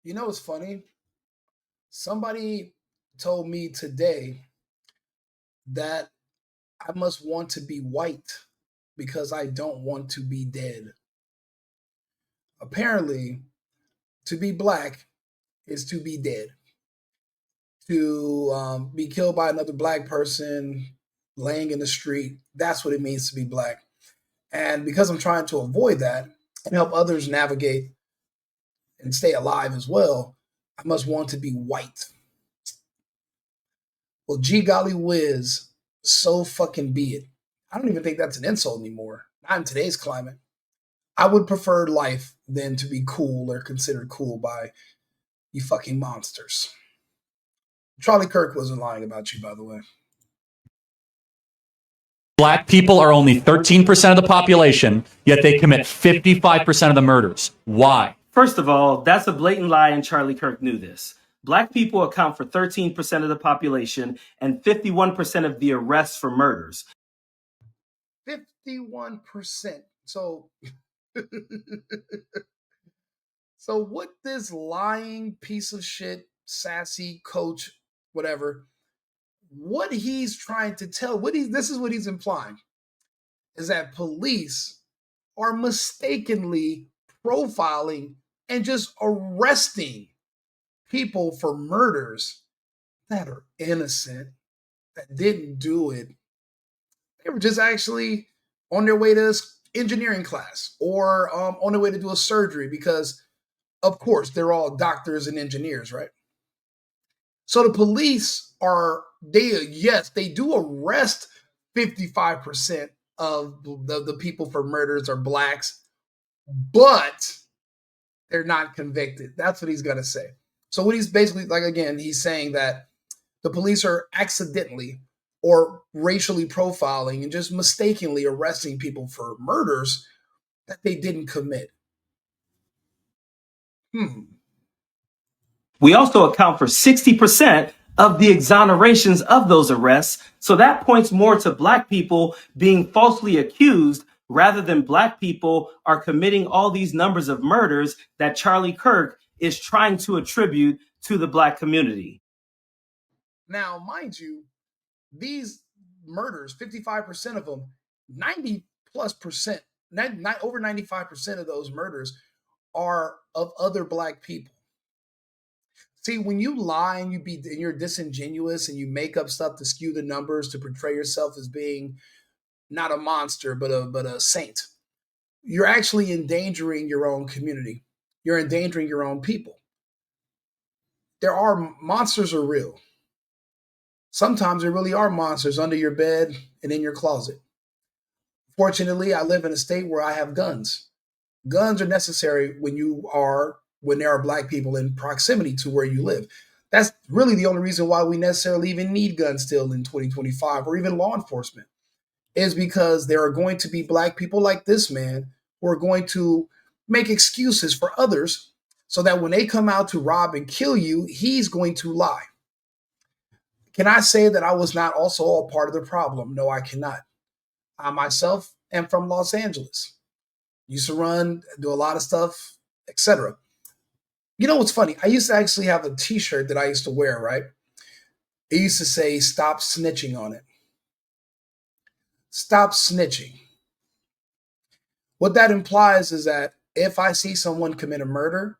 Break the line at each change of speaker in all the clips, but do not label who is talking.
You know what's funny? Somebody told me today that I must want to be white because I don't want to be dead. Apparently, to be black is to be dead. To be killed by another black person laying in the street, that's what it means to be black. And because I'm trying to avoid that and help others navigate and stay alive as well, I must want to be white. Well, gee golly whiz, so fucking be it. I don't even think that's an insult anymore. Not in today's climate. I would prefer life than to be cool or considered cool by you fucking monsters. Charlie Kirk wasn't lying about you, by the way.
Black people are only 13% of the population, yet they commit 55% of the murders. Why?
First of all, that's a blatant lie, and Charlie Kirk knew this. Black people account for 13% of the population and 51% of the arrests for murders.
51%. So, so what this lying piece of shit, sassy coach, whatever, what he's trying to tell, this is what he's implying, is that police are mistakenly profiling and just arresting people for murders that are innocent, that didn't do it. They were just actually on their way to engineering class or on their way to do a surgery because, of course, they're all doctors and engineers, right? So the police they do arrest 55% of the people for murders are blacks, but they're not convicted. That's what he's going to say. So what he's basically like, again, he's saying that the police are accidentally or racially profiling and just mistakenly arresting people for murders that they didn't commit.
We also account for 60% of the exonerations of those arrests. So that points more to black people being falsely accused rather than black people are committing all these numbers of murders that Charlie Kirk is trying to attribute to the black community.
Now, mind you, these murders, 55% of them, 90 plus percent, not over 95% of those murders are of other black people. See, when you lie and you're disingenuous and you make up stuff to skew the numbers to portray yourself as being not a monster but a saint, you're actually endangering your own community. You're endangering your own people. Monsters are real. Sometimes there really are monsters under your bed and in your closet. Fortunately, I live in a state where I have guns. Guns are necessary when there are black people in proximity to where you live. That's really the only reason why we necessarily even need guns still in 2025 or even law enforcement is because there are going to be black people like this man who are going to make excuses for others so that when they come out to rob and kill you, he's going to lie. Can I say that I was not also a part of the problem? No, I cannot. I myself am from Los Angeles. Used to do a lot of stuff, etc. You know what's funny? I used to actually have a t-shirt that I used to wear, right? It used to say, "Stop snitching" on it. Stop snitching. What that implies is that if I see someone commit a murder,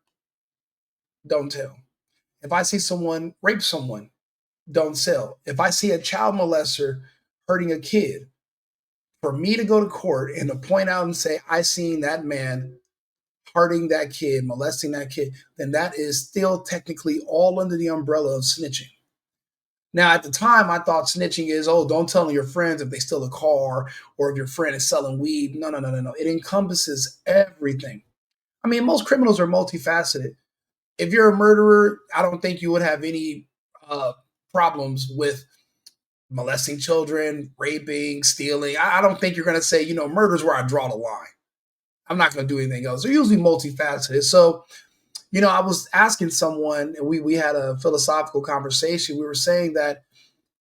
don't tell. If I see someone rape someone, don't tell. If I see a child molester hurting a kid, for me to go to court and to point out and say, I seen that man hurting that kid, molesting that kid, then that is still technically all under the umbrella of snitching. Now, at the time, I thought snitching is, don't tell your friends if they steal a car or if your friend is selling weed. No. It encompasses everything. I mean, most criminals are multifaceted. If you're a murderer, I don't think you would have any problems with molesting children, raping, stealing. I don't think you're going to say, murder's where I draw the line. I'm not going to do anything else. They're usually multifaceted. So, I was asking someone, and we had a philosophical conversation. We were saying that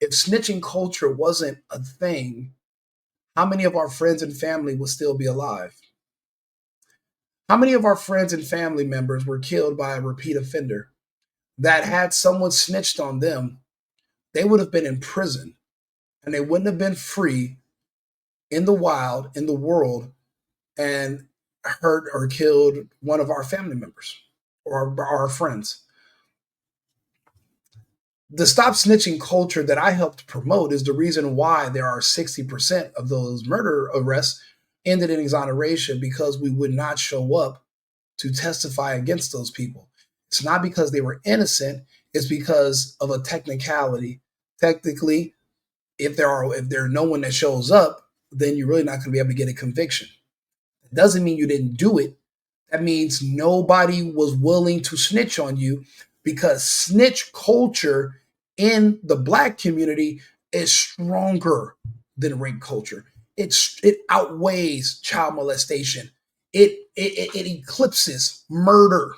if snitching culture wasn't a thing, how many of our friends and family would still be alive? How many of our friends and family members were killed by a repeat offender that had someone snitched on them, they would have been in prison and they wouldn't have been free in the wild, in the world, and hurt or killed one of our family members or our friends. The stop snitching culture that I helped promote is the reason why there are 60% of those murder arrests ended in exoneration, because we would not show up to testify against those people. It's not because they were innocent, it's because of a technicality. Technically, if there's no one that shows up, then you're really not going to be able to get a conviction. It doesn't mean you didn't do it. That means nobody was willing to snitch on you, because snitch culture in the black community is stronger than rape culture. It outweighs child molestation. It eclipses murder.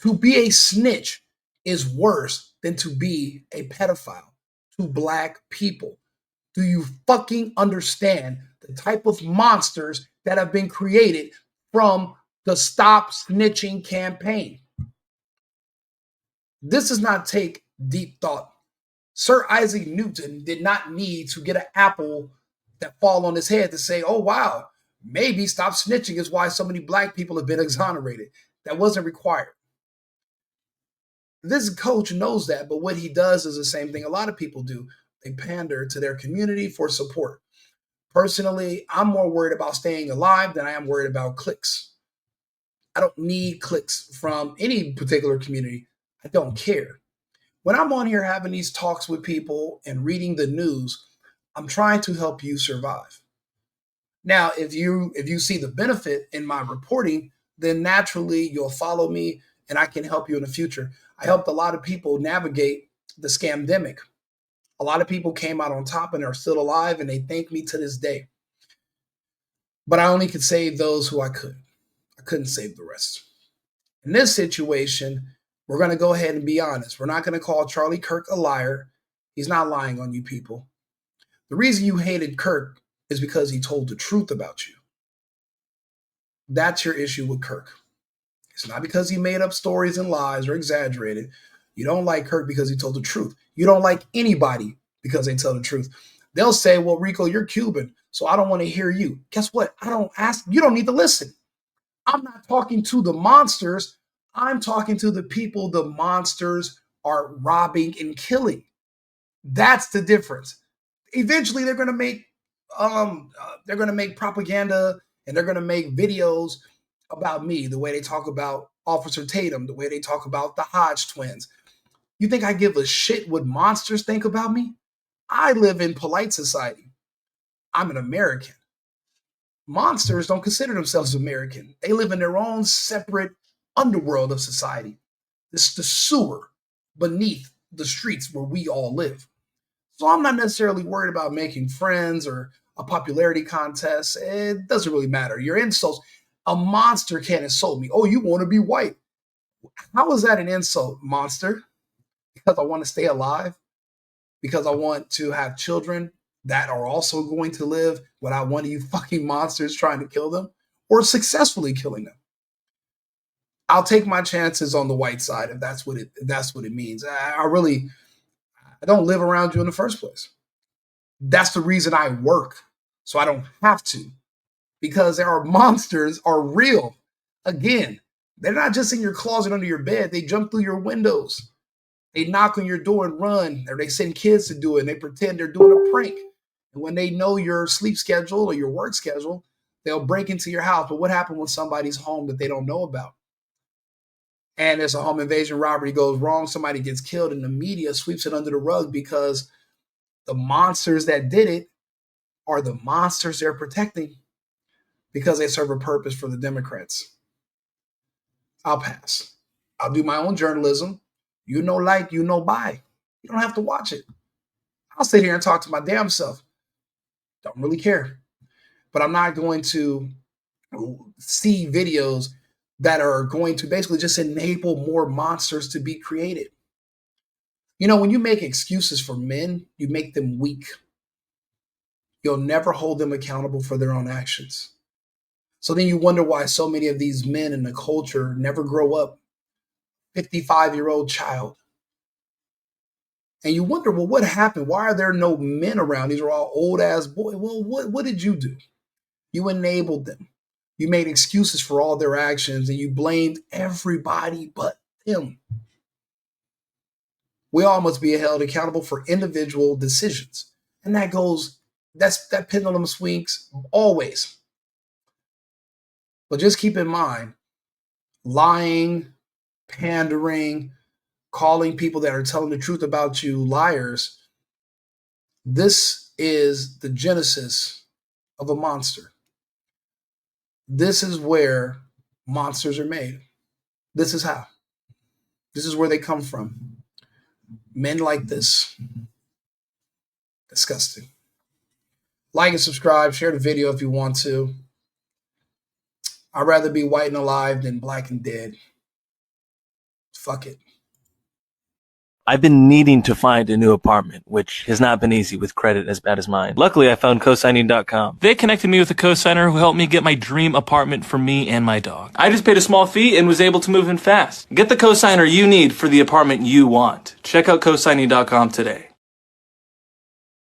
To be a snitch is worse than to be a pedophile to black people. Do you fucking understand the type of monsters that have been created from the Stop Snitching campaign? This does not take deep thought. Sir Isaac Newton did not need to get an apple that fall on his head to say, oh, wow, maybe stop snitching is why so many black people have been exonerated. That wasn't required. This coach knows that, but what he does is the same thing a lot of people do. They pander to their community for support. Personally, I'm more worried about staying alive than I am worried about clicks. I don't need clicks from any particular community. I don't care. When I'm on here having these talks with people and reading the news, I'm trying to help you survive. Now, if you see the benefit in my reporting, then naturally you'll follow me and I can help you in the future. I helped a lot of people navigate the scamdemic. A lot of people came out on top and are still alive, and they thank me to this day. But I only could save those who I could. I couldn't save the rest. In this situation, we're going to go ahead and be honest. We're not going to call Charlie Kirk a liar. He's not lying on you people. The reason you hated Kirk is because he told the truth about you. That's your issue with Kirk. It's not because he made up stories and lies or exaggerated. You don't like Kirk because he told the truth. You don't like anybody because they tell the truth. They'll say, well, Rico, you're Cuban, so I don't want to hear you. Guess what? I don't ask. You don't need to listen. I'm not talking to the monsters. I'm talking to the people the monsters are robbing and killing. That's the difference. Eventually, they're going to make propaganda, and they're going to make videos about me, the way they talk about Officer Tatum, the way they talk about the Hodge twins. You think I give a shit what monsters think about me? I live in polite society. I'm an American. Monsters don't consider themselves American. They live in their own separate underworld of society. It's the sewer beneath the streets where we all live. So I'm not necessarily worried about making friends or a popularity contest. It doesn't really matter. Your insults, a monster can't insult me. Oh, you want to be white. How is that an insult, monster? Because I want to stay alive? Because I want to have children that are also going to live without one of you fucking monsters trying to kill them or successfully killing them? I'll take my chances on the white side if that's what it means. I don't live around you in the first place. That's the reason I work, so I don't have to. Because our monsters are real. Again, they're not just in your closet under your bed. They jump through your windows. They knock on your door and run, or they send kids to do it, and they pretend they're doing a prank. And when they know your sleep schedule or your work schedule, they'll break into your house. But what happened when somebody's home that they don't know about? And there's a home invasion, robbery goes wrong, somebody gets killed, and the media sweeps it under the rug because the monsters that did it are the monsters they're protecting because they serve a purpose for the Democrats. I'll pass. I'll do my own journalism. You know, like, you know, buy. You don't have to watch it. I'll sit here and talk to my damn self. Don't really care. But I'm not going to see videos that are going to basically just enable more monsters to be created. You know, when you make excuses for men, you make them weak. You'll never hold them accountable for their own actions. So then you wonder why so many of these men in the culture never grow up. 55-year-old child. And you wonder, well, what happened? Why are there no men around? These are all old ass boys. Well, what did you do? You enabled them. You made excuses for all their actions and you blamed everybody but them. We all must be held accountable for individual decisions. And that pendulum swings always. But just keep in mind, lying, pandering, calling people that are telling the truth about you liars, this is the genesis of a monster. This is where monsters are made. This is how. This is where they come from. Men like this. Disgusting. Like and subscribe. Share the video if you want to. I'd rather be white and alive than black and dead. Fuck it.
I've been needing to find a new apartment, which has not been easy with credit as bad as mine. Luckily, I found cosigning.com. They connected me with a cosigner who helped me get my dream apartment for me and my dog. I just paid a small fee and was able to move in fast. Get the cosigner you need for the apartment you want. Check out cosigning.com today.